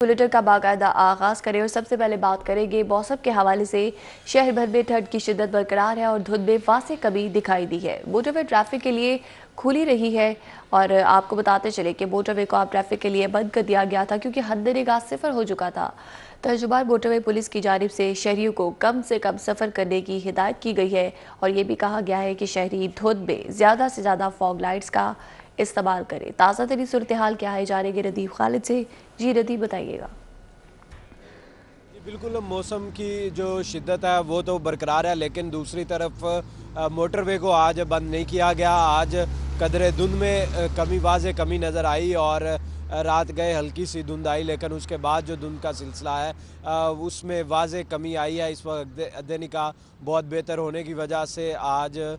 Bulletin का बाकायदा आगाज करें और सबसे पहले बात करेंगे मौसम के हवाले से। शहर भर में ठंड की शिद्दत बरकरार है और धुंध में वाज़ेह कमी दिखाई दी है। मोटरवे ट्रैफिक के लिए खुली रही है और आपको बताते चले कि मोटरवे को अब ट्रैफिक के लिए बंद कर दिया गया था क्योंकि हद निगाह सिफर हो चुका था। तर्जुमान मोटरवे पुलिस की जानिब से शहरियों को कम से कम सफ़र करने की हिदायत की गई है और ये भी कहा गया है कि शहरी धुंध में ज़्यादा से ज़्यादा फॉग लाइट्स का इस्तेमाल करें। ताज़ा तरीन सूरत हाल क्या है जानेंगे रदीफ खालिद से। जी रदीफ बताइएगा। बिल्कुल, मौसम की जो शिद्दत है वो तो बरकरार है, लेकिन दूसरी तरफ मोटरवे को आज बंद नहीं किया गया। आज कदरे धुंध में कमी वाज़ेह कमी नज़र आई और रात गए हल्की सी धुंध आई, लेकिन उसके बाद जो धुंध का सिलसिला है उसमें वाज़ेह कमी आई है। इस वक्त अदनी का बहुत बेहतर होने की वजह से आज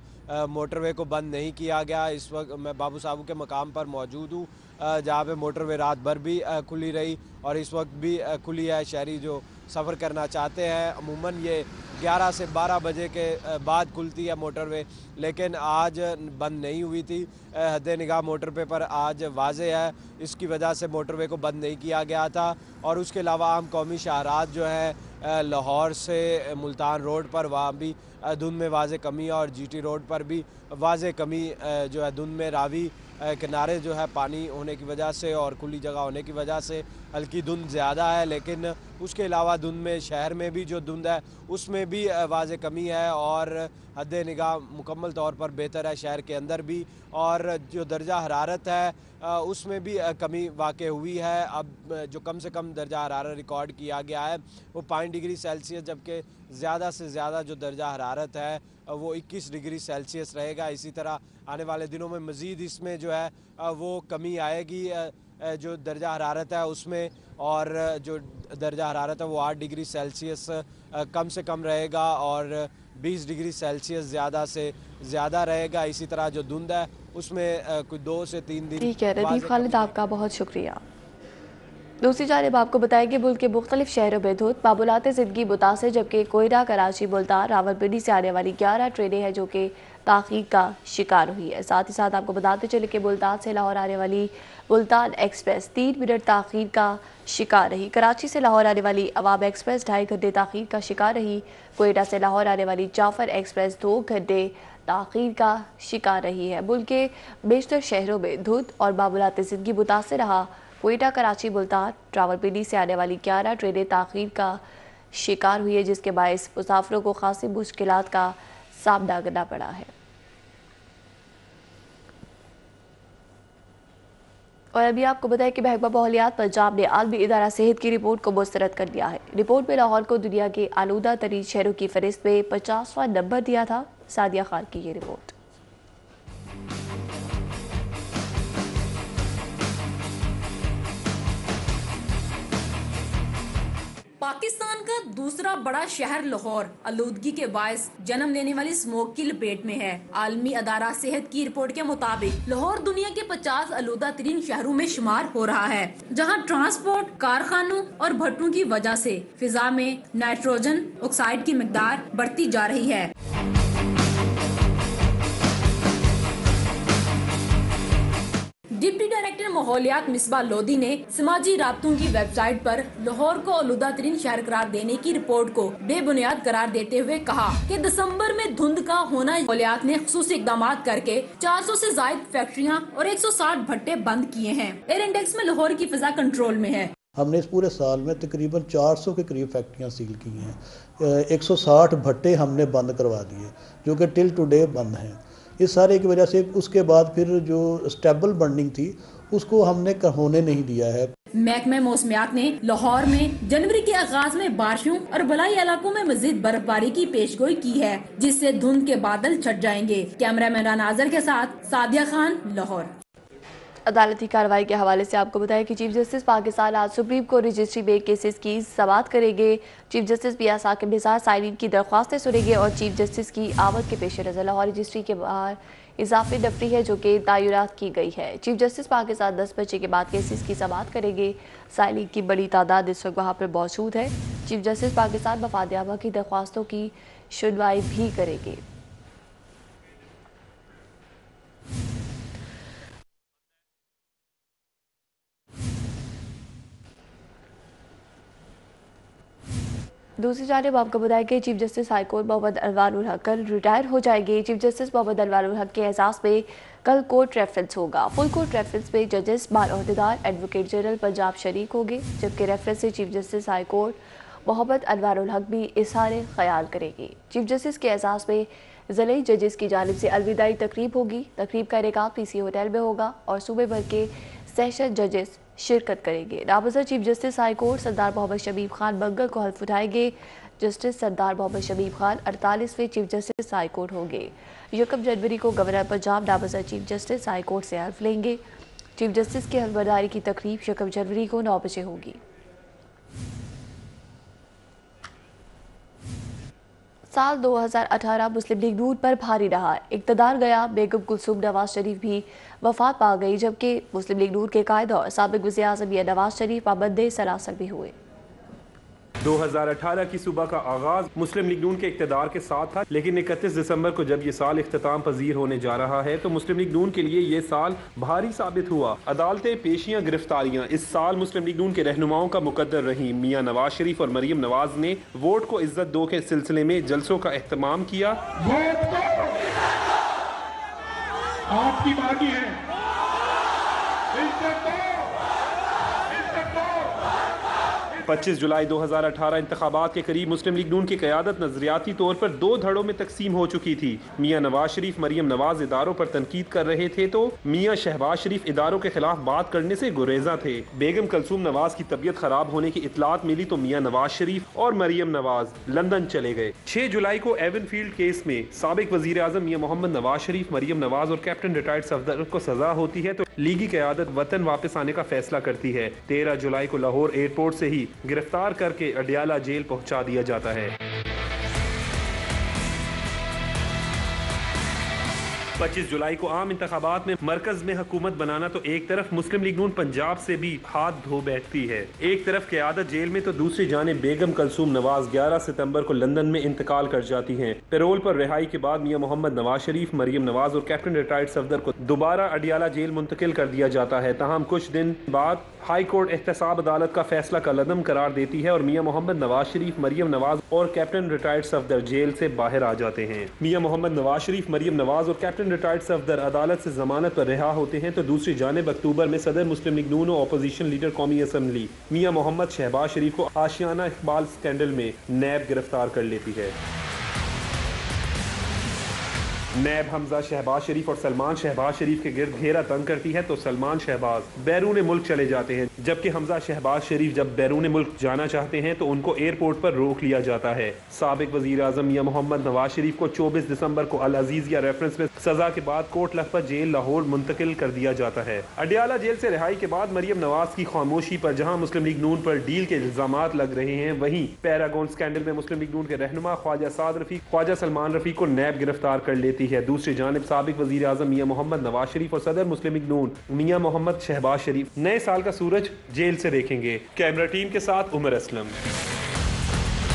मोटरवे को बंद नहीं किया गया। इस वक्त मैं बाबू साहब के मकाम पर मौजूद हूँ जहाँ पे मोटरवे रात भर भी खुली रही और इस वक्त भी खुली है। शहरी जो सफ़र करना चाहते हैं, अमूमन ये 11 से 12 बजे के बाद खुलती है मोटरवे, लेकिन आज बंद नहीं हुई थी। हद निगाह मोटरवे पर आज वाज़ेह है, इसकी वजह से मोटरवे को बंद नहीं किया गया था। और उसके अलावा आम कौमी शाहरात जो है लाहौर से मुल्तान रोड पर, वहाँ भी धुंध में वाज़ेह कमी है और जीटी रोड पर भी वाज़ेह कमी जो है धुंध में। रावी किनारे जो है पानी होने की वजह से और खुली जगह होने की वजह से हल्की धुंध ज़्यादा है, लेकिन उसके अलावा धुंध में शहर में भी जो धुंध है उसमें भी वाज़ेह कमी है और हद निगाह मुकम्मल तौर पर बेहतर है शहर के अंदर भी। और जो दर्जा हरारत है उसमें भी कमी वाक़ई हुई है। अब जो कम से कम दर्जा हरारत रिकॉर्ड किया गया है वो 5 डिग्री सेल्सियस, जबकि ज़्यादा से ज़्यादा जो दर्जा हरारत है वो 21 डिग्री सेल्सियस रहेगा। इसी तरह आने वाले दिनों में मज़ीद इसमें जो है वो कमी आएगी जो दर्जा हरारत है उसमें, और जो दर्जा हरारत है वो 8 डिग्री सेल्सियस कम से कम रहेगा और 20 डिग्री सेल्सियस ज़्यादा से ज़्यादा रहेगा। इसी तरह जो धुंध है उसमें कुछ 2 से 3 दिन। ठीक है रदीफ खालिद, आपका बहुत शुक्रिया। दूसरी जानिब आपको बताएं कि मुल्क के मुख्तलिफ शहरों में धुंध मामूलात ज़िंदगी मुतासिर, जबकि कोयटा, कराची, मुल्तान, रावलपिंडी से आने वाली 11 ट्रेनें हैं जो कि ताख़ीर का शिकार हुई है। साथ ही साथ आपको बताते चले कि मुल्तान से लाहौर आने वाली मुल्तान एक्सप्रेस 3 मिनट ताख़ीर का शिकार रही। कराची से लाहौर आने वाली अवाम एक्सप्रेस 2.5 घंटे ताख़ीर का शिकार रही। कोयटा से लाहौर आने वाली जाफर एक्सप्रेस 2 घंटे ताख़ीर का शिकार रही है। मुल्क के बेशतर शहरों में धुंध और मामूलात ज़िंदगी मुतासिर रहा। कोयटा, कराची, मुल्तान, रावलपिंडी से आने वाली 11 ट्रेनें ताख़ीर का शिकार हुई है, जिसके बायस मुसाफिरों को खासी मुश्किलात का सामना करना पड़ा है। और अभी आपको बताएं कि महकमा माहौलियात पंजाब ने आलमी इदारा सेहत की रिपोर्ट को मुस्तरद कर दिया है। रिपोर्ट में लाहौर को दुनिया के आलूदा तरीन शहरों की फहरिस्त में 50वां नंबर दिया था। सादिया खान की ये रिपोर्ट। पाकिस्तान का दूसरा बड़ा शहर लाहौर आलूदगी के बायस जन्म लेने वाली स्मोक की लपेट में है। आलमी अदारा सेहत की रिपोर्ट के मुताबिक लाहौर दुनिया के 50 आलूदा तरीन शहरों में शुमार हो रहा है, जहां ट्रांसपोर्ट, कारखानों और भट्टों की वजह से फिजा में नाइट्रोजन ऑक्साइड की मिकदार बढ़ती जा रही है। डिप्टी डायरेक्टर माहौलियात मिसबा लोधी ने समाजी राब्तों की वेबसाइट पर लाहौर को आलूदा तरीन शहर करार देने की रिपोर्ट को बेबुनियाद करार देते हुए कहा कि दिसंबर में धुंध का होना माहौलियात ने खुसूसी इकदाम करके 400 से ज्यादा फैक्ट्रियां और 160 भट्टे बंद किए हैं। एयर इंडेक्स में लाहौर की फिजा कंट्रोल में है। हमने इस पूरे साल में तकरीबन 400 के करीब फैक्ट्रियां सील की हैं। 160 भट्टे हमने बंद करवा दिए जो कि टिल टुडे बंद हैं। इस सारे की वजह से उसके बाद फिर जो स्टेबल बर्निंग थी उसको हमने होने नहीं दिया है। महकमा मौसमियात ने लाहौर में जनवरी के आगाज में बारिशों और बलाई इलाकों में मजीद बर्फबारी की पेशगोई की है, जिससे धुंध के बादल छट जाएंगे। कैमरामैन नाजर के साथ सादिया खान, लाहौर। अदालती कार्रवाई के हवाले से आपको बताया कि चीफ जस्टिस पाकिस्तान आज सुप्रीम कोर्ट रजिस्ट्री में केसेस की समाअत करेंगे। चीफ जस्टिस पिया साकिब निसार साइलिन की दरख्वास्तें सुनेंगे और चीफ जस्टिस की आमद के पेश नज़र लाहौर रजिस्ट्री के बाहर इजाफी दफ्तरी है जो कि तैयारात की गई है। चीफ जस्टिस पाकिस्तान 10 बजे के बाद केसेस की समाअत करेंगे। साइलिन की बड़ी तादाद इस वक्त वहाँ पर मौजूद है। चीफ जस्टिस पाकिस्तान मफाद आमा की दरख्वास्तों की सुनवाई भी करेंगे। دوسری جانب آپ کو بتائیں کہ چیف جسٹس ہائی کورٹ محمد انوار الحق کل ریٹائر ہو جائیں گے۔ چیف جسٹس محمد انوار الحق کے اعزاز میں کل کورٹ ریفرنس ہوگا۔ فل کورٹ ریفرنس میں ججز، بار عہدیدار، ایڈوکیٹ جنرل پنجاب شریک ہوں گے، جبکہ ریفرنس سے چیف جسٹس ہائی کورٹ محمد انوار الحق بھی اظہار خیال کریں گے۔ چیف جسٹس کے اعزاز میں ضلعی ججز کی جانب سے الوداعی تقریب ہوگی۔ تقریب کا انعقاد پی سی ہوٹل میں ہوگا اور صوبے بھر کے سیشن ججز شرکت کریں گے۔ نامزد چیف جسٹس ہائی کورٹ سردار محمد شبیب خان منگل کو حلف اٹھائیں گے۔ جسٹس سردار محمد شبیب خان 48ویں چیف جسٹس ہائی کورٹ ہوں گے۔ 1 جنوری کو گورنر پنجاب نامزد چیف جسٹس ہائی کورٹ سے حلف لیں گے۔ چیف جسٹس کی حلف برداری کی تقریب 1 جنوری کو 9 بجے ہوگی۔ سال 2018 مسلم لیگ نون پر بھاری رہا۔ اقتدار گیا، بیگم کلثوم نواز شریف بھی وفات پا گئی، جبکہ مسلم لیگ نون کے قائد اور سابق وزیر اعظم میاں نواز شریف پابند سلاسل بھی ہوئے۔ 2018 کی صبح کا آغاز مسلم لیگ نون کے اقتدار کے ساتھ تھا، لیکن 31 دسمبر کو جب یہ سال اختتام پذیر ہونے جا رہا ہے تو مسلم لیگ نون کے لیے یہ سال بھاری ثابت ہوا۔ عدالتیں، پیشیاں، گرفتاریاں اس سال مسلم لیگ نون کے رہنماؤں کا مقدر رہیں۔ میاں نواز شریف اور مریم نواز نے ووٹ کو عزت دو کے سلسلے میں جلسوں کا اہتمام کیا۔ آپ کی باقی ہے 25 جولائی 2018 انتخابات کے قریب مسلم لیگ نون کی قیادت نظریاتی طور پر 2 دھڑوں میں تقسیم ہو چکی تھی۔ میاں نواز شریف مریم نواز اداروں پر تنقید کر رہے تھے تو میاں شہباز شریف اداروں کے خلاف بات کرنے سے گریزاں تھے۔ بیگم کلثوم نواز کی طبیعت خراب ہونے کی اطلاعات ملی تو میاں نواز شریف اور مریم نواز لندن چلے گئے۔ 6 جولائی کو ایون فیلڈ کیس میں سابق وزیر اعظم میاں محمد نواز شریف، مریم نواز اور کیپٹن ریٹائرڈ صفدر کو سزا ہوتی ہے تو لیگی قیادت وطن واپس آنے کا فیصلہ کرتی ہے۔ 13 جولائی کو لاہور ایئرپورٹ سے ہی گرفتار کر کے اڈیالہ جیل پہنچا دیا جاتا ہے۔ 25 جولائی کو عام انتخابات میں مرکز میں حکومت بنانا تو ایک طرف مسلم لیگ نون پنجاب سے بھی ہاتھ دھو بیٹھتی ہے، ایک طرف قیادت جیل میں تو دوسری جانب بیگم کلثوم نواز 11 ستمبر کو لندن میں انتقال کر جاتی ہیں۔ پیرول پر رہائی کے بعد میاں محمد نواز شریف، مریم نواز اور کیپٹن ریٹائرڈ صفدر کو دوبارہ اڈیالہ جیل منتقل کر دیا جاتا ہے۔ تاہم کچھ دن بعد ہائی کورٹ احتساب عدالت کا فیصلہ کالعدم قرار دیتی ہے اور میاں محمد نواز شریف، مریم نواز اور کیپٹن ریٹائرڈ صفدر جیل سے باہر آ جاتے ہیں۔ میاں محمد نواز شریف، مریم نواز اور کیپٹن ریٹائرڈ صفدر عدالت سے ضمانت پر رہا ہوتے ہیں تو دوسری جانب اکتوبر میں صدر مسلم لیگ نون و اپوزیشن لیڈر قومی اسمبلی میاں محمد شہباز شریف کو آشیانہ اقبال سکینڈل میں نیب گرفتار کر لیتی ہے۔ نیب حمزہ شہباز شریف اور سلمان شہباز شریف کے گرد گھیرا تنگ کرتی ہے تو سلمان شہباز بیرون ملک چلے جاتے ہیں، جبکہ حمزہ شہباز شریف جب بیرون ملک جانا چاہتے ہیں تو ان کو ایئرپورٹ پر روک لیا جاتا ہے۔ سابق وزیر اعظم میاں محمد نواز شریف کو 24 دسمبر کو العزیزیہ ریفرنس میں سزا کے بعد کوٹ لکھپت جیل لاہور منتقل کر دیا جاتا ہے۔ اڈیالہ جیل سے رہائی کے بعد مریم نواز کی خاموشی پر جہاں مسلم لیگ نون پر ڈیل کے الزامات لگ رہے ہیں، وہیں پیراگون سکینڈل میں مسلم لیگ نون کے رہنما خواجہ سعد رفیق، خواجہ سلمان رفیق کو نیب گرفتار کر لیتی ہے۔ دوسری جانب سابق وزیر اعظم میاں محمد نواز شریف اور صدر مسلم لیگ نون میاں محمد شہباز شریف نئے سال کا سورج جیل سے دیکھیں گے۔ کیمرہ ٹیم کے ساتھ عمر اسلم۔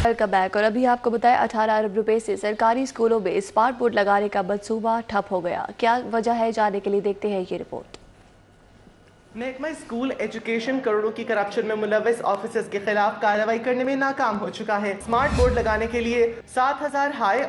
Welcome back. اور ابھی آپ کو بتائیں 18 ارب روپے سے سرکاری اسکولوں میں اسمارٹ بورڈ لگانے کا منصوبہ ٹھپ ہو گیا۔ کیا وجہ ہے، جاننے کے لیے دیکھتے ہیں یہ رپورٹ۔ محکمہ اسکول ایجوکیشن کروڑوں کی کرپشن میں ملوث آفیسرز کے خلاف کارروائی کرنے میں ناکام ہو چکا ہے۔ اسمارٹ بورڈ لگانے کے لیے 7000 ہائی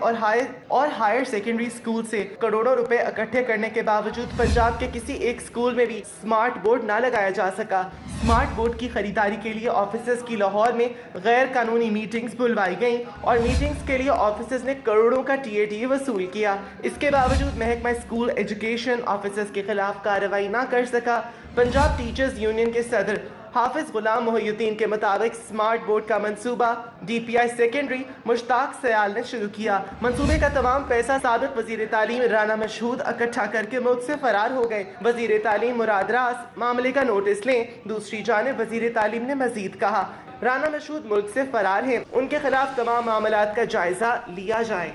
اور ہائر سیکنڈری اسکول سے کروڑوں روپے اکٹھے کرنے کے باوجود پنجاب کے کسی ایک اسکول میں بھی اسمارٹ بورڈ نہ لگایا جا سکا۔ اسمارٹ بورڈ کی خریداری کے لیے آفیسرز کی لاہور میں غیر قانونی میٹنگز بلوائی گئیں اور میٹنگز کے لیے آفیسرز نے کروڑوں کا TAT وصول کیا۔ اس کے باوجود محکمہ اسکول ایجوکیشن آفیسرز کے خلاف کارروائی نہ کر سکا۔ پنجاب ٹیچرز یونین کے صدر حافظ غلام محی الدین کے مطابق اسمارٹ بورڈ کا منصوبہ DPI سیکنڈری مشتاق سیال نے شروع کیا۔ منصوبے کا تمام پیسہ سابق وزیر تعلیم رانا مشہود اکٹھا کر کے ملک سے فرار ہو گئے۔ وزیر تعلیم مراد راس معاملے کا نوٹس لیں۔ دوسری جانب وزیر تعلیم نے مزید کہا رانا مشہود ملک سے فرار ہیں، ان کے خلاف تمام معاملات کا جائزہ لیا جائے۔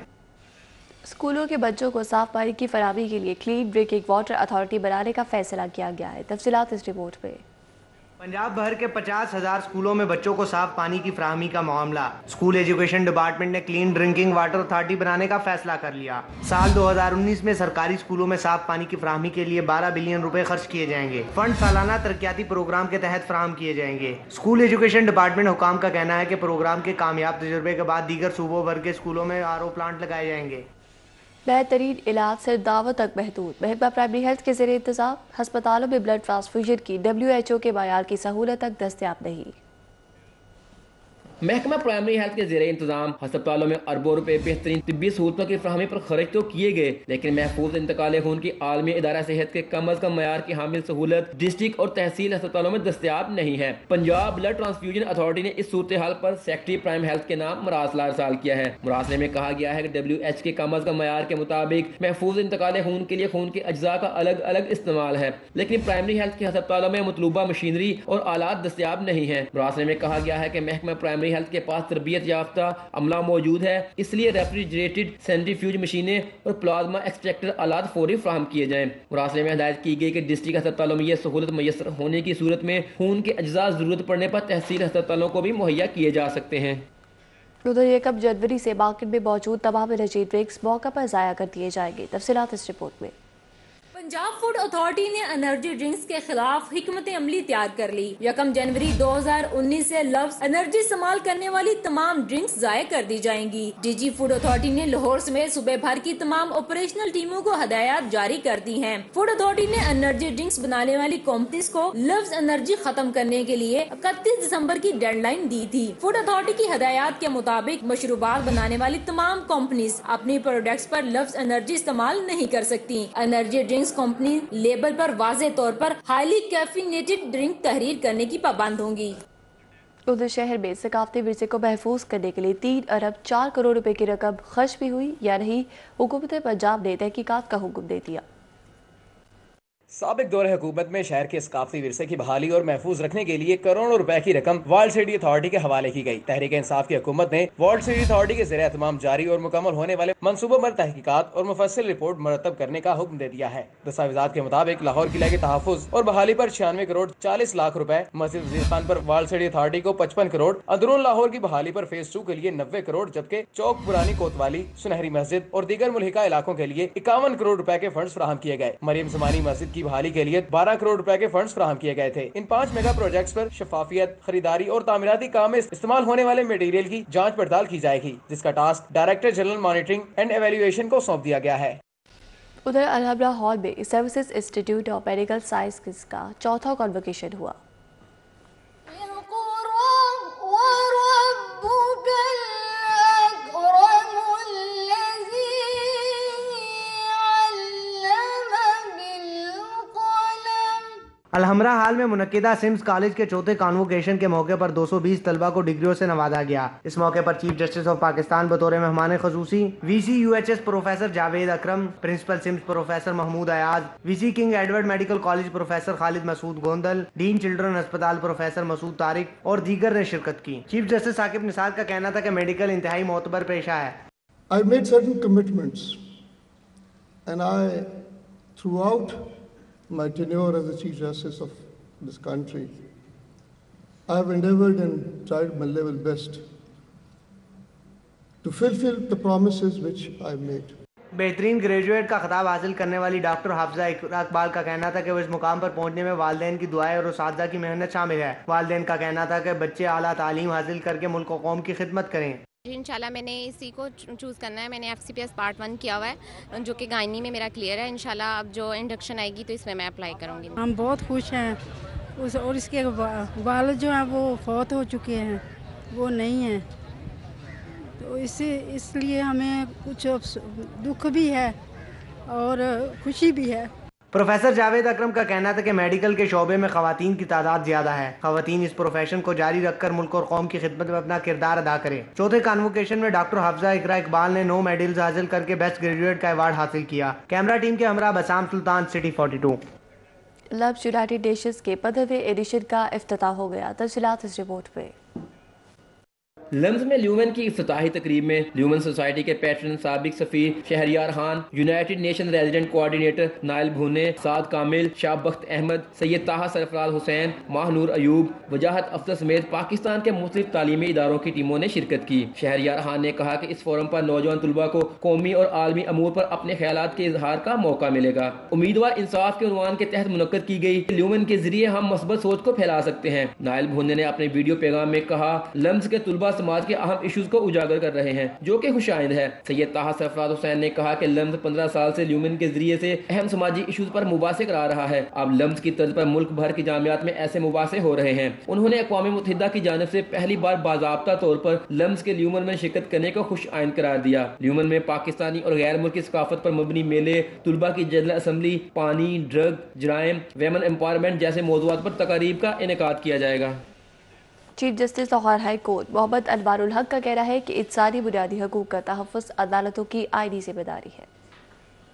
اسکولوں کے بچوں کو صاف پانی کی فراہمی کے لیے کلین ڈرنکنگ واٹر اتھارٹی بنانے کا فیصلہ کیا گیا ہے۔ تفصیلات اس رپورٹ میں۔ पंजाब भर के 50,000 स्कूलों में बच्चों को साफ पानी की फराहमी का मामला। स्कूल एजुकेशन डिपार्टमेंट ने क्लीन ड्रिंकिंग वाटर अथॉरिटी बनाने का फैसला कर लिया। साल 2019 में सरकारी स्कूलों में साफ पानी की फराहमी के लिए 12 बिलियन रुपए खर्च किए जाएंगे। फंड सालाना तरक्याती प्रोग्राम के तहत फराहम किए जाएंगे। स्कूल एजुकेशन डिपार्टमेंट हुकाम का कहना है कि प्रोग्राम के कामयाब तजुर्बे के बाद दीगर सूबों भर के स्कूलों में RO प्लांट लगाए जाएंगे। बेहतरीन इलाज से दावत तक महदूद। महकमा प्राइमरी हेल्थ के ज़ेरे इंतज़ाम हस्पतालों में ब्लड ट्रांसफ्यूजन की WHO के मायार की सहूलत तक दस्तयाब नहीं। महकमा प्राइमरी हेल्थ के ज़ेरे इंतजाम अस्पतालों में अरबों रुपए बेहतरीन तिब्बी सहूलतों की फराहमी पर खर्च तो किए गए, लेकिन महफूज इंतकाल खून की आलमी इदारा सेहत के कम अज कम मयार की हामिल सहूलत डिस्ट्रिक्ट और तहसील अस्पतालों में दस्तयाब नहीं है। पंजाब ब्लड ट्रांसफ्यूजन अथॉरिटी ने इस सूरत हाल पर सेक्रेटरी प्राइम हेल्थ के नाम मरासला अरसाल किया है। मरासले में कहा गया है कि WHO के कम अज कम मयार के मुताबिक महफूज इंतकाल खून के लिए खून के अज्जा का अलग अलग इस्तेमाल है, लेकिन प्राइमरी हेल्थ के अस्पतालों में मतलूबा मशीनरी और आलात दस्तयाब नहीं है। मरासले में कहा गया है कि महकमा प्राइमरी हेल्थ के पास तरबियत याफ्ता अमला मौजूद है, इसलिए रेफ्रिजरेटेड सेंट्रीफ्यूज मशीनें और प्लाज्मा एक्सट्रैक्टर आलात फौरी फराहम किए जाएं। मुरासले में हिदायत की गई कि डिस्ट्रिक्ट अस्पतालों में यह सहूलत मैसर होने की सूरत में खून के अज्जा जरूरत पड़ने पर तहसील अस्पतालों को भी मुहैया किए जा सकते हैं। उधर 1 जनवरी से मार्केट में मौजूद तमाम एनर्जी ड्रिंक्स मौका पर ज़ाया कर दिए जाएंगे। तफसीलात इस रिपोर्ट में। पंजाब फूड अथॉरिटी ने एनर्जी ड्रिंक्स के खिलाफ हिकमत अमली तैयार कर ली। 1 जनवरी 2019 से लफ्ज एनर्जी इस्तेमाल करने वाली तमाम ड्रिंक्स जाया कर दी जाएंगी। DG फूड अथॉरिटी ने लाहौर समेत सूबे भर की तमाम ऑपरेशनल टीमों को हदायत जारी कर दी हैं। फूड अथॉरिटी ने एनर्जी ड्रिंक्स बनाने वाली कंपनीज को लफ्ज एनर्जी खत्म करने के लिए 31 दिसंबर की डेडलाइन दी थी। फूड अथॉरिटी की हदायत के मुताबिक मशरूबात बनाने वाली तमाम कंपनीज अपनी प्रोडक्ट्स पर लफ्ज एनर्जी इस्तेमाल नहीं कर सकती। एनर्जी ड्रिंक्स कंपनी लेबल पर वाज़े तौर पर हाईली कैफिनेटेड ड्रिंक तहरीर करने की पाबंद होंगी। उधर शहर में सकाफती विरसे को महफूज करने के लिए 3 अरब 4 करोड़ रुपए की रकम खर्च भी हुई या नहीं, हुकूमत पंजाब ने तहकीकात का हुक्म दे दिया। साबिक दौर हुकूमत में शहर के सकाफती विरसे की बहाली और महफूज रखने के लिए करोड़ों रुपए की रकम वर्ल्ड सिटी अथॉरिटी के हवाले की गई। तहरीक इंसाफ की हुकूमत ने वर्ल्ड सिटी अथॉरिटी के ज़रिए तमाम जारी और मुकम्मल होने वाले मंसूबों पर तहकीकात और मुफस्सिल रिपोर्ट मुरतब करने का हुक्म दे दिया है। दस्तावेज़ात के मुताबिक लाहौर किला के तहफ़्फ़ुज़ और बहाली पर 96 करोड़ 40 लाख रुपए, मस्जिद वज़ीर खान पर वर्ल्ड सिटी अथॉरिटी को 55 करोड़, अंदरून लाहौर की बहाली पर फेज 2 के लिए 90 करोड़, जबकि चौक पुरानी कोतवाली, सुनहरी मस्जिद और दीगर मुल्हिका इलाकों के लिए 51 करोड़ रुपए के फंड फराहम किए गए। मरियम ज़मानी मस्जिद की बहाली के लिए 12 करोड़ रुपए के फंड्स फराहम किए गए थे। इन 5 मेगा प्रोजेक्ट्स पर शफाफियत, खरीदारी और तामीराती काम में इस्तेमाल होने वाले मटेरियल की जांच पड़ताल की जाएगी, जिसका task director general monitoring and evaluation को सौंप दिया गया है। उधर अलहबरा हॉल में services institute of medical science का चौथा कॉन्वोकेशन हुआ। अलहमरा हाल में मुनक्किदा सिम्स कॉलेज के चौथे कॉन्वोकेशन के मौके पर 220 तलबा को डिग्रियों से नवाजा गया। इस मौके पर चीफ जस्टिस ऑफ पाकिस्तान बतौर मेहमान खसूसी VC UHS professor Javed Akram, principal SIMS professor Mahmood Ayaz, VC king Edward medical college professor Khalid Masood Gondal, dean children अस्पताल प्रोफेसर मसूद तारिक और दीगर ने शिरकत की। चीफ जस्टिस साकिब निसार का कहना था कि मेडिकल इंतहाई मोतबर पेशा है। I made certain commitments and I throughout my tenure as the Chief Justice of this country, I have endeavored and tried my level best to fulfill the promises which I made. बेहतरीन graduate का खिताब हासिल करने वाली doctor हाफजा Iqbal का कहना था कि वो इस मुकाम पर पहुंचने में वालिदैन की दुआएं और उस्तादा की मेहनत शामिल है। वालिदैन का कहना था कि बच्चे आला तालीम हासिल करके मुल्क और कौम की खिदमत करें। इंशाल्लाह मैंने इसी को चूज़ करना है। मैंने FCPS पार्ट 1 किया हुआ है जो कि गायनी में मेरा क्लियर है। इंशाल्लाह अब जो इंडक्शन आएगी तो इसमें मैं अप्लाई करूँगी। हम बहुत खुश हैं और इसके वालिद जो हैं वो फौत हो चुके हैं, वो नहीं हैं, तो इसलिए हमें कुछ दुख भी है और खुशी भी है। प्रोफेसर जावेद अकरम का कहना था कि मेडिकल के शोबे में खवातीन की तादाद ज्यादा है। खवातीन इस प्रोफेशन को जारी रखकर मुल्क और कौम की खिदमत में अपना किरदार अदा करें। चौथे कॉन्वोकेशन में डॉक्टर हाफजा इकबाल ने 9 मेडल्स हासिल करके बेस्ट ग्रेजुएट का अवार्ड हासिल किया। कैमरा टीम के हमरा बसाम सुल्तान, सिटी 42। लफ्ज यूनाइटेड नेशंस के 15वें एडिशन का इफ्तिताह हो गया। तफसीलात इस रिपोर्ट में। लम्स में ल्यूमन की इफ्तिताही तकरीब में ल्यूमन सोसाइटी के पैटर्न साबिक सफीर Shahryar Khan, united nation resident coordinator Neil Buhne, Saad Kamil, Shahbakht Ahmad, Syed Taha Sarfaraz Hussain, Mahnoor Ayub, वजाहत अफसर समेत पाकिस्तान के मुख्तलिफ तालीमी इदारों की टीमों ने शिरकत की। शहरियार खान ने कहा कि इस फोरम पर नौजवान तुलबा को कौमी और आलमी अमूर पर अपने ख्यालात के इजहार का मौका मिलेगा। उम्मीदवार इंसाफ के उन्वान के तहत मुनक्कद की गई ल्यूमन के जरिए हम मस्बत सोच को फैला सकते हैं। नाइल भुन्ने ने अपने वीडियो पैगाम में कहा, लम्स के तुलबा समाज के अहम इश्यूज को उजागर कर रहे हैं जो कि खुशाइंद है। सैयद ताहा सरफराज हुसैन ने कहा कि लम्स 15 साल से ल्यूमन के जरिए से अहम समाजी इश्यूज पर मुबासे करा रहा है। अब लम्स की तर्ज पर मुल्क भर की जामियात में ऐसे मुबासे हो रहे हैं। उन्होंने अक़वाम मुत्तहिदा की जानिब से पहली बार बाज़ाब्ता तौर पर लम्स के ल्यूमन में शिरकत करने को खुश आइंद करार दिया। ल्यूमन में पाकिस्तानी और गैर मुल्की सकाफत पर मबनी मेले, तुलबा की जनरल असम्बली, पानी, ड्रग, जराइम, वेमन एम्पावरमेंट जैसे मौज़ूआत पर तकारीब का इनेकाद किया जाएगा। Chief justice Lahore high court Mohammad Anwarul Haq का कहना है कि इंसानी बुनियादी हकूक़ का तहफ़्फ़ुज़ अदालतों की आईनी ज़िम्मेदारी है।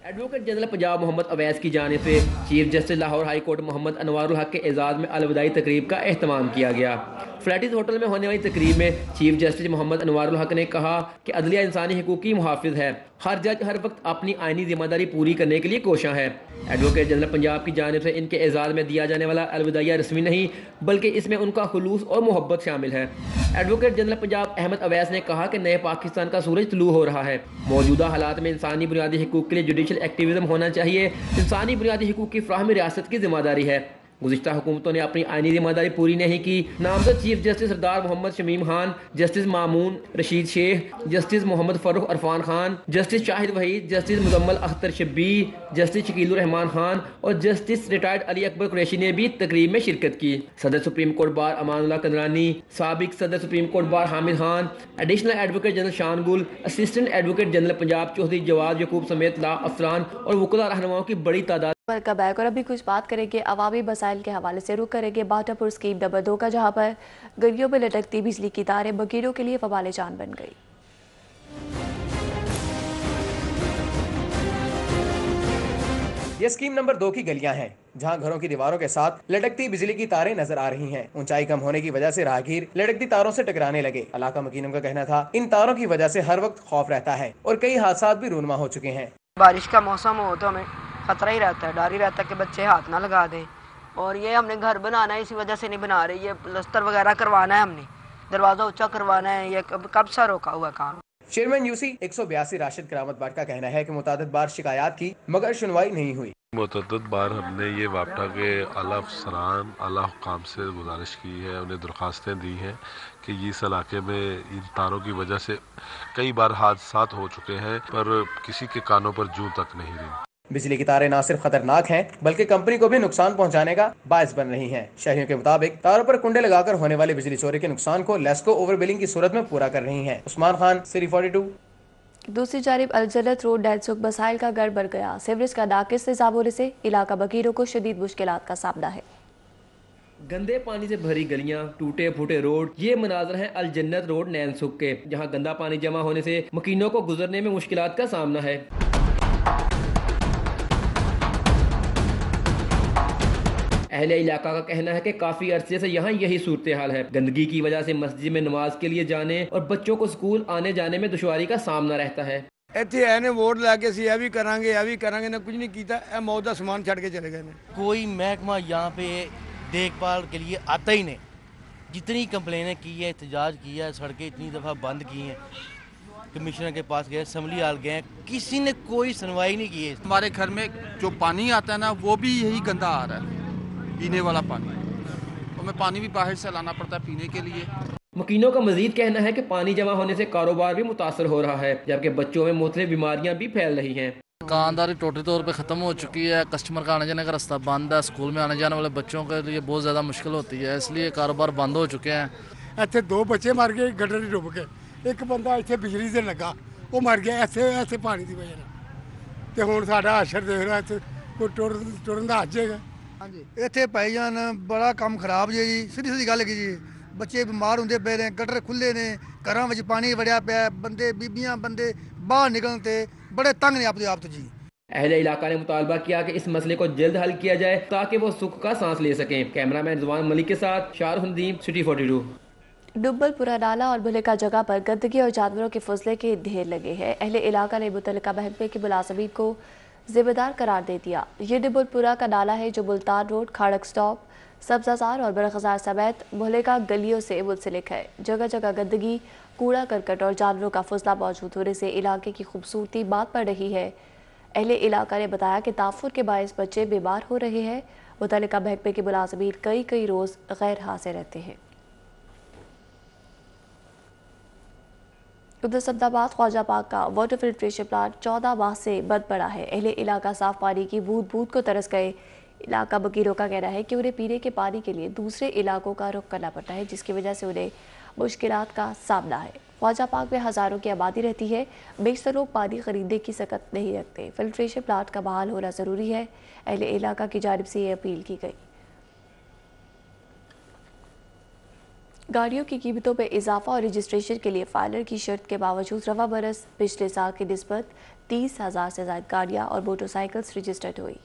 एडवोकेट जनरल पंजाब मोहम्मद अवैस की जानिब से chief justice Lahore high court Mohammad Anwarul Haq के एजाज़ में अलविदाई तकरीब का एहतमाम किया गया। फ्लैटिस होटल में होने वाली तकरीब में चीफ जस्टिस मोहम्मद अनवारुल हक ने कहा कि अदलिया इंसानी हकूक़ की मुहाफ़िज़ है। हर जज हर वक्त अपनी आइनी जिम्मेदारी पूरी करने के लिए कोशां है। एडवोकेट जनरल पंजाब की जानिब से इनके एजाज़ में दिया जाने वाला अलविदाइया रस्मी नहीं बल्कि इसमें उनका खुलूस और मोहब्बत शामिल है। एडवोकेट जनरल पंजाब अहमद अवैस ने कहा कि नए पाकिस्तान का सूरज तुलू हो रहा है। मौजूदा हालात में इंसानी बुनियादी हकूक़ के लिए जुडिशल एक्टिविज्म होना चाहिए। इंसानी बुनियादी हकूक़ की फ़राहमी रियासत की जिम्मेदारी है। गुज़िश्ता हुकूमतों ने अपनी आइनी जिम्मेदारी पूरी नहीं की। नामज़द chief justice Sardar Mohammad Shamim Khan, justice Mamoon Rasheed Sheikh, justice Mohammad Farooq Irfan Khan, justice Shahid Waheed, justice Muzammil Akhtar Shabbir, justice Shakeelur Rehman Khan और जस्टिस रिटायर्ड अली अकबर कुरैशी ने भी तकरीब में शिरकत की। सदर supreme court bar Amanullah Kandrani, साबिक सदर supreme court bar Hamid Khan, additional advocate general Shan Gul, assistant advocate general Punjab Chaudhry Jawad Yaqub समेत ला अफसरान और वकला रहनुमाओं की बड़ी तादाद का बैक। और अभी कुछ बात करेंगे अवामी मसाइल के हवाले से। रुख करेंगे बाटापुर स्कीम नंबर 2 का, जहां पर गलियों में लटकती बिजली की तारें बकीरों के लिए वबाल जान बन गई। ये स्कीम नंबर 2 की गलियां हैं जहां घरों की दीवारों के साथ लटकती बिजली की तारें नजर आ रही हैं। ऊंचाई कम होने की वजह से राहगीर लटकती तारों से टकराने लगे। इलाका मकीनों का कहना था इन तारों की वजह से हर वक्त खौफ रहता है और कई हादसात भी रूनमा हो चुके हैं। बारिश का मौसम हो तो हमें खतरा ही रहता है, डर ही रहता है कि बच्चे हाथ ना लगा दें। और ये हमने घर बनाना है, इसी वजह से नहीं बना रही। ये प्लस्तर वगैरह करवाना है, हमने दरवाजा ऊंचा करवाना है। ये कब सा रोका हुआ काम। चेयरमैन यूसी 182 राशिद करामत बाट का कहना है कि मुतादिद बार शिकायत की मगर सुनवाई नहीं हुई। मुतअद्दिद बार हमने ये वापटा के आला अफसरान आला हुकाम से गुजारिश की है, उन्हें दरख्वास्तें दी हैं कि इस इलाके में इन तारों की वजह से कई बार हादसात हो चुके हैं पर किसी के कानों पर जूं तक नहीं रही। बिजली की तारें न सिर्फ खतरनाक हैं बल्कि कंपनी को भी नुकसान पहुंचाने का बायस बन रही हैं। शहरियों के मुताबिक तारों पर कुंडे लगाकर होने वाली बिजली चोरी के नुकसान को लेस्को ओवर बिलिंग की सूरत में पूरा कर रही हैं। उस्मान खान, सिरी 42। दूसरी जानिब अलजन्नत रोड डेलसुख मसाइल का गढ़ बढ़ गया। सीवरेज का नाकिस निज़ाम होने से इलाका बकीरों को शदीद मुश्किलात का सामना है। गंदे पानी से भरी गलियां, टूटे फूटे रोड, ये मनाजर हैं अलजन्नत रोड नैनसुख के, जहां गंदा पानी जमा होने से मकीनों को गुजरने में मुश्किलात का सामना है। अहले इलाका का कहना है कि काफी अरसे से यहाँ यही सूरत हाल है। गंदगी की वजह से मस्जिद में नमाज के लिए जाने और बच्चों को स्कूल आने जाने में दुश्वारी का सामना रहता है। ਇੱਥੇ ਇਹਨੇ ਵੋਟ ਲੈ ਕੇ ਅਸੀਂ ਇਹ ਵੀ ਕਰਾਂਗੇ ਨਾ कुछ नहीं कीता। ਇਹ मौत ਦਾ सामान ਛੱਡ के चले गए ने। कोई महकमा यहाँ पे देखभाल के लिए आता ही नहीं। जितनी कंप्लेनें की है, एहतजाज किया है, सड़कें इतनी दफ़ा बंद की हैं, कमिश्नर के पास गए, असम्बली हाल गए, किसी ने कोई सुनवाई नहीं की है। हमारे घर में जो पानी आता है ना वो भी यही गंदा आ रहा है, पीने वाला पानी। तो हमें पानी भी बाहर से लाना पड़ता है पीने के लिए। मकीनों का मजीद कहना है कि पानी जमा होने से कारोबार भी मुतासर हो रहा है, जबकि बच्चों में मुख्तलिफ बीमारियां भी फैल रही हैं। दुकानदारी टोटली तौर पे ख़त्म हो चुकी है। कस्टमर का आने जाने का रास्ता बंद है। स्कूल में आने जाने वाले बच्चों के लिए बहुत ज़्यादा मुश्किल होती है, इसलिए कारोबार बंद हो चुके हैं। ਇੱਥੇ 2 ਬੱਚੇ ਮਰ ਗਏ ਗਟਰ 'ਚ ਡੁੱਬ ਕੇ। ਇੱਕ ਬੰਦਾ ਇੱਥੇ ਬਿਜਲੀ ਤੇ ਲੱਗਾ, ਉਹ ਮਰ ਗਿਆ ਐਸੇ ਪਾਣੀ ਦੀ ਵਜ੍ਹਾ ਨਾਲ। ਤੇ ਹੁਣ ਸਾਡਾ ਆਸ਼ਰ ਦੇਖ ਰਿਹਾ ਇੱਥੇ ਕੋਈ ਟੁਰਨ ਦਾ ਹੱਜ ਹੈਗਾ। ਹਾਂਜੀ ਇੱਥੇ ਭਾਈ ਜਾਨ ਬੜਾ ਕੰਮ ਖਰਾਬ ਜੀ। ਸਿੱਧੀ ਗੱਲ ਕੀ ਜੀ, ਬੱਚੇ ਬਿਮਾਰ ਹੁੰਦੇ ਪਏ ਨੇ, ਗਟਰ ਖੁੱਲੇ ਨੇ, ਘਰਾਂ ਵਿੱਚ ਪਾਣੀ ਵੜਿਆ ਪਿਆ, ਬੰਦੇ ਬੀਬੀਆਂ ਬੰਦੇ ਬਾਹਰ ਨਿਕਲਣ ਤੇ ਬੜੇ ਤੰਗ ਨੇ ਆਪਦੇ ਆਪ ਤੋਂ ਜੀ। अहले इलाका ने मुतालबा किया कि इस मसले को जल्द हल किया जाए ताकि वो सुख का सांस ले सकें। कैमरामैन जुबान मलिक के साथ शाहरुख नदीम, सिटी 42। डुब्बल पुरा नाला और भुलेका जगह पर गंदगी और जानवरों के फजले के ढेर लगे हैं। अहले इलाका ने मुतल्लिका महकमे के मुलाजिमीन को जिम्मेदार करार दे दिया। ये डुब्बलपुरा का नाला है जो मुल्तान रोड, खाड़क स्टॉप, सब्जाजार और बरखजार समेत भुलेका गलियों से मुंसलिक है। जगह जगह गंदगी, कूड़ा करकट और जानवरों का फजला मौजूद होने से इलाके की खूबसूरती बात पड़ रही है। अहले इलाका ने बताया कि ताफुर के बायस बच्चे बीमार हो रहे हैं। मुतल्लिका महकमे के मुलाजिमीन कई रोज़ गैर हाजिर रहते हैं। उधर सब्दाबाद ख्वाजा पाक का वाटर फिल्ट्रेशन प्लांट 14 माह से बंद पड़ा है। अहले इलाका साफ पानी की बूंद बूंद को तरस गए। इलाका बकीरों का कहना है कि उन्हें पीने के पानी के लिए दूसरे इलाकों का रुख करना पड़ता है, जिसकी वजह से उन्हें मुश्किलात का सामना है। ख्वाजा पाक में हज़ारों की आबादी रहती है। बेशतर लोग पानी खरीदने की सकत नहीं रखते। फिल्ट्रेशन प्लांट का बहाल होना ज़रूरी है। अहले इलाका की जानिब से ये अपील की गई। गाड़ियों की कीमतों में इजाफा और रजिस्ट्रेशन के लिए फाइलर की शर्त के बावजूद रवा बरस पिछले साल की निस्बत 30,000 से ज़ायद गाड़ियाँ और मोटरसाइकिल्स रजिस्टर्ड हुई।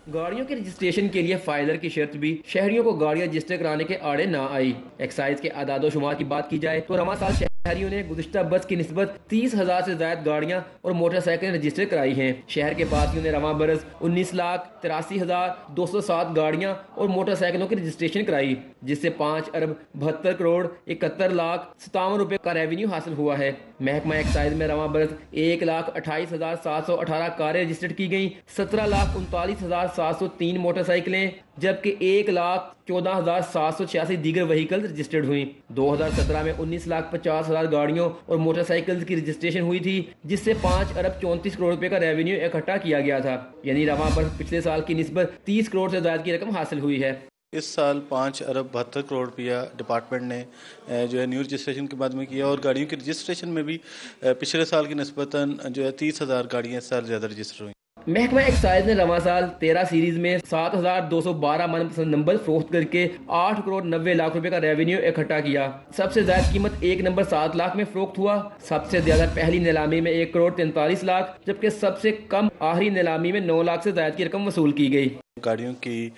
गाड़ियों के रजिस्ट्रेशन के लिए फाइलर की शर्त भी शहरियों को गाड़ियां रजिस्टर कराने के आड़े ना आई। एक्साइज के आदादो शुमार की बात की जाए तो रवा साल शहरियों ने गुज़िश्ता बस की निस्बत 30,000 से ज़ायद गाड़ियां और मोटरसाइकिलें रजिस्टर कराई हैं। शहर के पासियों ने रवा बरस 19,83,207 गाड़ियां और मोटरसाइकिलों की रजिस्ट्रेशन कराई, जिससे 5 अरब 72 करोड़ 71 लाख 57 रुपए का रेवेन्यू हासिल हुआ है। महकमा एक्साइज में रवा बरस 1,28,718 कारें रजिस्टर्ड की गई, 17,39,703 मोटरसाइकिलें जबकि 1,14,786 दीगर व्हीकल रजिस्टर्ड हुई। 2017 में 19,50,000 गाड़ियों और मोटरसाइकिल्स की रजिस्ट्रेशन हुई थी, जिससे 5 अरब 34 करोड़ रुपए का रेवेन्यू इकट्ठा किया गया था। यानी रवा पर पिछले साल की निस्बत 30 करोड़ से ज़्यादा की रकम हासिल हुई है। इस साल 5 अरब 72 करोड़ रुपया डिपार्टमेंट ने जो है न्यू रजिस्ट्रेशन के बाद में किया और गाड़ियों की रजिस्ट्रेशन में भी पिछले साल की निस्बतन जो है 30,000 गाड़ियाँ इस साल ज़्यादा रजिस्टर हुई। महकमा एक्साइज ने रवा साल 13 सीरीज में 7,212 मनपसंद नंबर फरोख्त करके 8 करोड़ 90 लाख रुपए का रेवेन्यू इकट्ठा किया। सबसे ज्यादा कीमत एक नंबर 7 लाख में फरोख्त हुआ। सबसे ज्यादा पहली नीलामी में 1 करोड़ 43 लाख, जबकि सबसे कम आखिरी नीलामी में 9 लाख से ज्यादा की रकम वसूल की गई। गाड़ियों की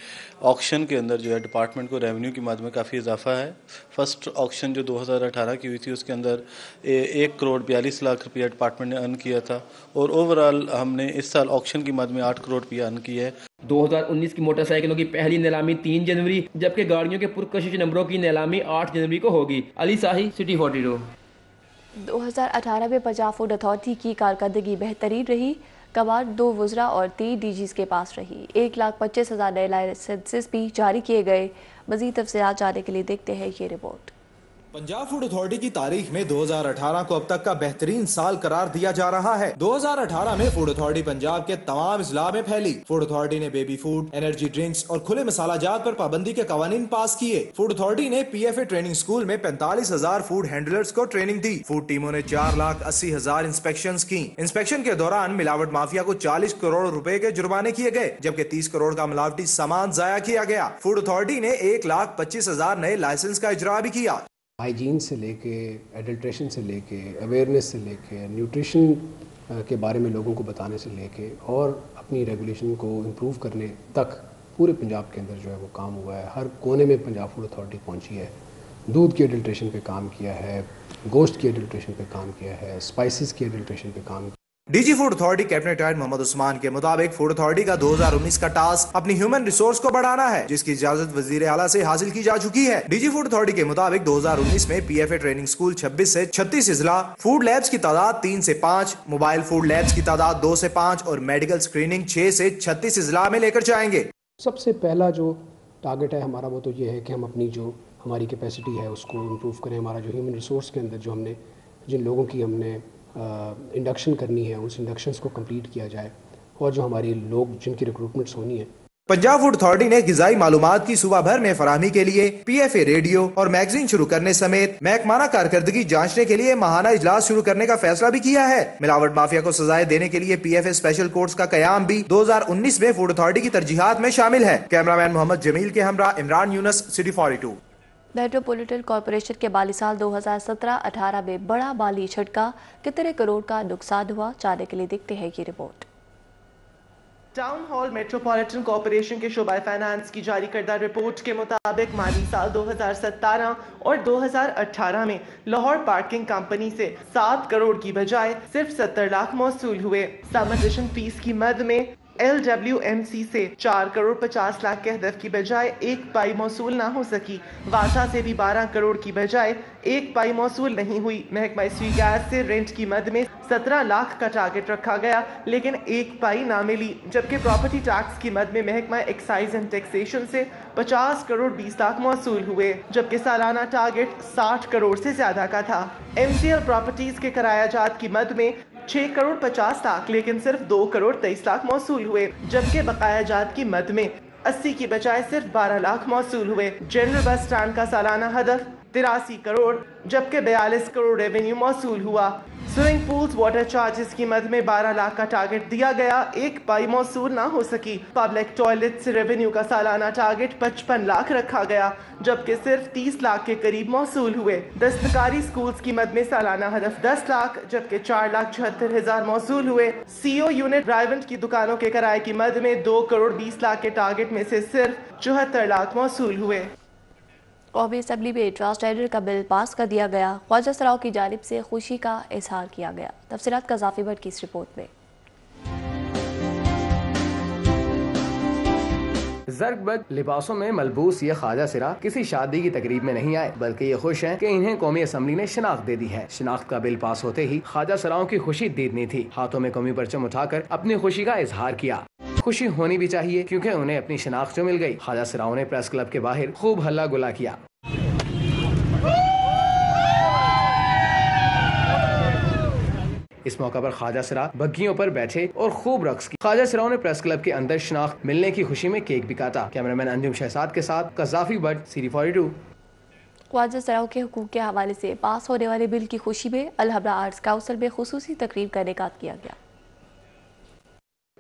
ऑक्शन के अंदर जो है डिपार्टमेंट को रेवेन्यू की माद में काफ़ी इजाफा है। फर्स्ट ऑक्शन जो 2018 की हुई थी उसके अंदर 1 करोड़ 42 लाख रुपया डिपार्टमेंट ने अर्न किया था और ओवरऑल हमने इस साल ऑक्शन की माद में 8 करोड़ रुपया अर्न किया है। 2019 की मोटरसाइकिलों की पहली नीलामी 3 जनवरी जबकि गाड़ियों के पुरकशिश नंबरों की नीलामी 8 जनवरी को होगी। अली साही, सिटी 42। 2018 में पंजाब फूड अथॉरिटी की कारकर्दगी बेहतरीन रही। कमांड 2 वज़रा और 3 DGs के पास रही। 1,25,000 नए लाइसेंसेस भी जारी किए गए। मज़ीद तफसीलात जानने के लिए देखते हैं ये रिपोर्ट। पंजाब फूड अथॉरिटी की तारीख में 2018 को अब तक का बेहतरीन साल करार दिया जा रहा है। 2018 में फूड अथॉरिटी पंजाब के तमाम अजला में फैली। फूड अथॉरिटी ने बेबी फूड, एनर्जी ड्रिंक्स और खुले मसाला जात पर पाबंदी के कवानीन पास किए। फूड अथॉरिटी ने PFA ट्रेनिंग स्कूल में 45,000 फूड हैंडलर्स को ट्रेनिंग दी। फूड टीमों ने 4,80,000 इंस्पेक्शन की। इंस्पेक्शन के दौरान मिलावट माफिया को 40 करोड़ रुपए के जुर्माने किए गए, जबकि 30 करोड़ का मिलावटी सामान जाया किया गया। फूड अथॉरिटी ने 1,25,000 नए लाइसेंस का इजरा भी किया। हाइजीन से लेके एडल्ट्रेशन से लेके अवेयरनेस से लेके न्यूट्रिशन के बारे में लोगों को बताने से लेके और अपनी रेगुलेशन को इम्प्रूव करने तक पूरे पंजाब के अंदर जो है वो काम हुआ है। हर कोने में पंजाब फूड अथॉरिटी पहुंची है। दूध की एडल्ट्रेशन पे काम किया है, गोश्त की एडल्ट्रेशन पे काम किया है, स्पाइसेस की एडल्ट्रेशन पे काम किया। DG food authority cabinet retired Mohammad Usman के मुताबिक फूड अथॉरिटी का 2019 का टास्क अपनी ह्यूमन रिसोर्स को बढ़ाना है, जिसकी इजाजत वजीर आला से हासिल की जा चुकी है। DG फूड अथॉरिटी के मुताबिक 2019 में PFA ट्रेनिंग स्कूल 26 से 36 इजला, फूड लैब्स की तादाद 3 से 5, मोबाइल फूड लैब्स की तादाद 2 से 5 और मेडिकल स्क्रीनिंग 6 से 36 इजला में लेकर जाएंगे। सबसे पहला जो टारगेट है हमारा वो तो ये है कि हम अपनी जो हमारी कैपेसिटी है उसको इम्प्रूव करें। हमारा जो ह्यूमन रिसोर्स के अंदर जो हमने जिन लोगों की हमने इंडक्शन करनी है उस इंडक्शंस को कंप्लीट किया जाए और जो हमारी लोग जिनकी रिक्रूटमेंट्स होनी है। पंजाब फूड अथॉरिटी ने ग़िज़ाई मालूमात की सूबा भर में फराहमी के लिए PFA रेडियो और मैगजीन शुरू करने समेत महकमाना कारकर्दगी जांचने के लिए माहाना इजलास शुरू करने का फैसला भी किया है। मिलावट माफिया को सजाएं देने के लिए PFA स्पेशल कोर्ट्स का कयाम भी 2019 में फूड अथॉरिटी की तरजीहात में शामिल है। कैमरामैन मोहम्मद जमील के हमरा Imran Younis, city 42। Metropolitan corporation के माली साल 2017-18 में बड़ा माली झटका, कितने करोड़ का नुकसान हुआ, जानने के लिए देखते हैं ये report. Town hall metropolitan corporation के शोबा फाइनेंस की जारी करदा रिपोर्ट के मुताबिक माली साल 2017 और 2018 में लाहौर पार्किंग कंपनी से 7 करोड़ की बजाय सिर्फ 70 लाख मौसूल हुए। सबमिशन फीस की मद में LWMC से 4 करोड़ 50 लाख के हदफ की बजाय 1 पाई मौसूल ना हो सकी। वासा से भी 12 करोड़ की बजाय 1 पाई मौसूल नहीं हुई। महकमा सुई गैस से रेंट की मद में 17 लाख का टारगेट रखा गया लेकिन 1 पाई ना मिली, जबकि प्रॉपर्टी टैक्स की मद में महकमा एक्साइज एंड टैक्सेशन से 50 करोड़ 20 लाख मौसूल हुए, जबकि सालाना टारगेट 60 करोड़ से ज्यादा का था। MCL प्रॉपर्टीज के किरायाजात की मद में 6 करोड़ 50 लाख लेकिन सिर्फ 2 करोड़ 23 लाख मौसूल हुए, जबकि बकायाजात की मद में 80 की बजाय सिर्फ 12 लाख मौसूल हुए। जनरल बस स्टैंड का सालाना हदफ 83 करोड़ जबकि 42 करोड़ रेवेन्यू मौसूल हुआ। स्विमिंग पूल्स वाटर चार्जेस की मद में 12 लाख का टारगेट दिया गया, 1 पाई मौसूल ना हो सकी। पब्लिक टॉयलेट से रेवेन्यू का सालाना टारगेट 55 लाख रखा गया, जबकि सिर्फ 30 लाख के करीब मौसूल हुए। दस्तकारी स्कूल्स की मद में सालाना हदफ 10 लाख जबकि 4,74,000 मौसूल हुए। CO यूनिट राइवेंट की दुकानों के किराए की मद में 2 करोड़ 20 लाख के टारगेट में से सिर्फ 74 लाख मौसूल हुए। कौमी असम्बली में ट्रांसजेंडर का बिल पास कर दिया गया। ख्वाजा सराओं की जानिब से खुशी का इजहार किया गया। तफसीलात कज़ाफी भट्ट की इस रिपोर्ट में। ज़र्गबद लिबासों में मलबूस ये ख्वाजा सिरा किसी शादी की तकरीब में नहीं आए, बल्कि ये खुश हैं कि इन्हें कौमी असम्बली ने शनाख्त दे दी है। शनाख्त का बिल पास होते ही ख्वाजा सिराओं की खुशी दीदनी थी। हाथों में कौमी परचम उठाकर अपनी खुशी का इजहार किया। खुशी होनी भी चाहिए क्योंकि उन्हें अपनी शनाख्त जो मिल गई। ख्वाजा सिराओं ने प्रेस क्लब के बाहर खूब हल्ला गुला किया। इस मौका पर ख्वाजा सिरा बग्गियों पर बैठे और खूब रक्स की। ख्वाजा सिराओं ने प्रेस क्लब के अंदर शनाख्त मिलने की खुशी में केक भी काटा। कैमरामैन अंजुम शहजाद के साथ कज़ाफी भट्ट, सीरी 42। ख्वाजा सराओं के हुकूक के हवाले से पास होने वाले बिल की खुशी में अल-हबरा आर्ट्स काउंसिल में खुसूसी तकरीब का इनेकाद किया गया।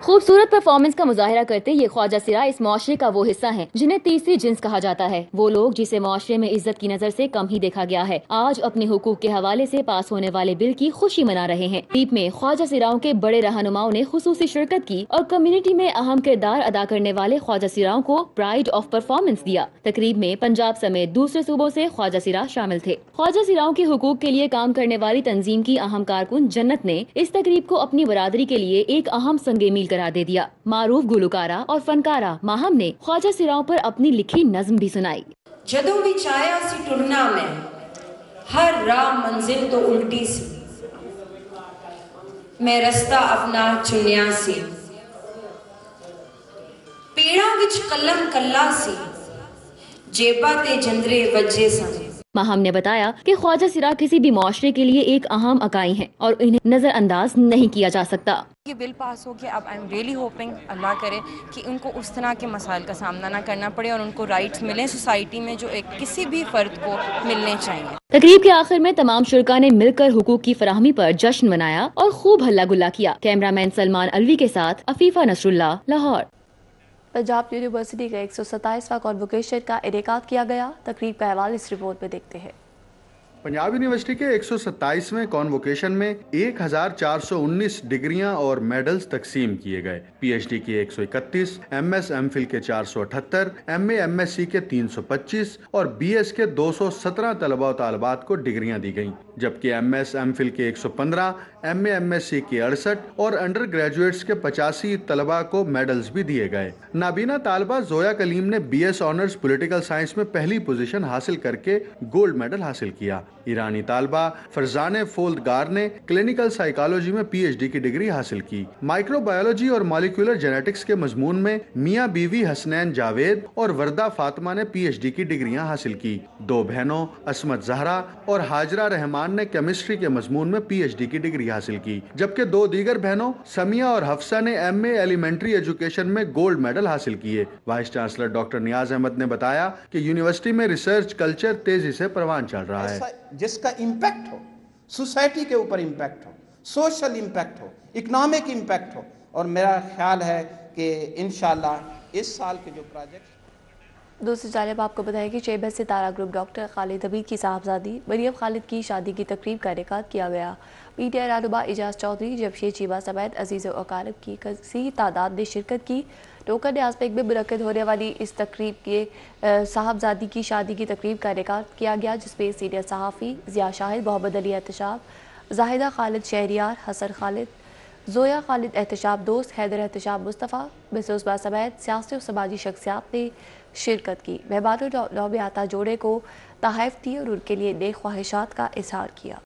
खूबसूरत परफॉर्मेंस का मुजाहिरा करते ये ख्वाजा सिरा इस मुआशरे का वो हिस्सा हैं जिन्हें तीसरी जिन्स कहा जाता है। वो लोग जिसे मुआशरे में इज्जत की नजर से कम ही देखा गया है, आज अपने हुकूक के हवाले से पास होने वाले बिल की खुशी मना रहे हैं। तकरीब में ख्वाजा सिराओं के बड़े रहनुमाओं ने खुसूसी शिरकत की और कम्युनिटी में अहम किरदार अदा करने वाले ख्वाजा सिराओं को प्राइड ऑफ परफॉर्मेंस दिया। तकरीब में पंजाब समेत दूसरे सूबों से ख्वाजा सिरा शामिल थे। ख्वाजा सिराओं के हुकूक के लिए काम करने वाली तंजीम की अहम कारकुन जन्नत ने इस तकरीब को अपनी बरादरी के लिए एक अहम संगे मील करार दे दिया। मारूफ गुलकारा और फनकारा माहम ने ख्वाजा सिराओं पर अपनी लिखी नज़्म भी सुनाई। जदों भी चाया सी टुरना मैं हर राह मंजिल तो उल्टी सी, मैं रस्ता अपना चुनिया सी, पेड़ा विच कलम कल्ला सी, जेबा ते जंदरे वज्जे सन। माहम ने बताया कि ख्वाजा सिरा किसी भी मुआशरे के लिए एक अहम अकाई हैं और इन्हें नजरअंदाज नहीं किया जा सकता। ये बिल पास हो गया, अब आई एम रियली होपिंग अल्लाह करे कि उनको उस तरह के मसाइल का सामना ना करना पड़े और उनको राइट्स मिलें सोसाइटी में जो एक किसी भी फर्द को मिलने चाहिए। तकरीब के आखिर में तमाम शुरका ने मिलकर हुकूक की फराहमी पर जश्न मनाया और खूब हल्ला गुल्ला किया। कैमरामैन सलमान अलवी के साथ अफीफा नसरुल्लाह, लाहौर। पंजाब यूनिवर्सिटी का 127वां कॉन्वोकेशन का इनेकाद किया गया। तकरीब का अहवाल इस रिपोर्ट में देखते हैं। पंजाब यूनिवर्सिटी के 127वें कॉन्वोकेशन में 1419 डिग्रियां और मेडल्स तकसीम किए गए। PhD की 131, MS MPhil के 478, MA MSc के 325 और BS के 217 तलबा और तालबात को डिग्रियां दी गईं, जबकि MS MPhil के 115, MA MSc के 68 और अंडर ग्रेजुएट्स के 85 तलबा को मेडल्स भी दिए गए। नाबीना तालबा जोया कलीम ने BS ऑनर्स पॉलिटिकल साइंस में पहली पोजीशन हासिल करके गोल्ड मेडल हासिल किया। ईरानी तालबा फरजाने फोल्दगार ने क्लिनिकल साइकोलॉजी में PhD की डिग्री हासिल की। माइक्रोबायोलॉजी और मॉलिक्यूलर जेनेटिक्स के मजमून में मियां बीवी हसनैन जावेद और वर्दा फातिमा ने PhD की डिग्रियां हासिल की। दो बहनों असमत जहरा और हाजरा रहमान ने केमिस्ट्री के मजमून में PhD की डिग्री हासिल की, जबकि दो दीगर बहनों समिया और हफ्सा ने MA एलिमेंट्री एजुकेशन में गोल्ड मेडल हासिल किए। वाइस चांसलर डॉक्टर नियाज अहमद ने बताया कि यूनिवर्सिटी में रिसर्च कल्चर तेजी से परवान चल रहा है, जिसका इम्पैक्ट हो, सोसाइटी के ऊपर इम्पैक्ट हो, सोशल इम्पैक्ट हो, इकोनॉमिक इम्पैक्ट हो। और मेरा ख्याल है कि इंशाल्लाह इस साल के जो प्रोजेक्ट دوسری جانب آپ کو بتائیں کہ شیبہ ستارہ گروپ ڈاکٹر خالد حمید کی صاحبزادی مریم خالد کی شادی کی تقریب کا انعقاد کیا گیا۔ پی ٹی آئی رہنما اعجاز چودھری، جمشید چیمہ سمیت عزیز و اقارب کی کثیر تعداد نے شرکت کی۔ ٹوکن نیاز بیگ میں منعقد ہونے والی اس تقریب کے صاحبزادی کی شادی کی تقریب کا انعقاد کیا گیا، جس میں سینئر صحافی ضیاء شاہد، محمد علی احتشام، زاہدہ خالد شہریار، حسن خالد، زویا خالد احتشام دوست، حیدر احتشام مصطفیٰ، مسعود سمیت سیاسی و سماجی شخصیات نے شرکت کی۔ مہمانوں نے نوم عطا جوڑے کو تحائف دی اور ان کے لیے نیک خواہشات کا اظہار کیا۔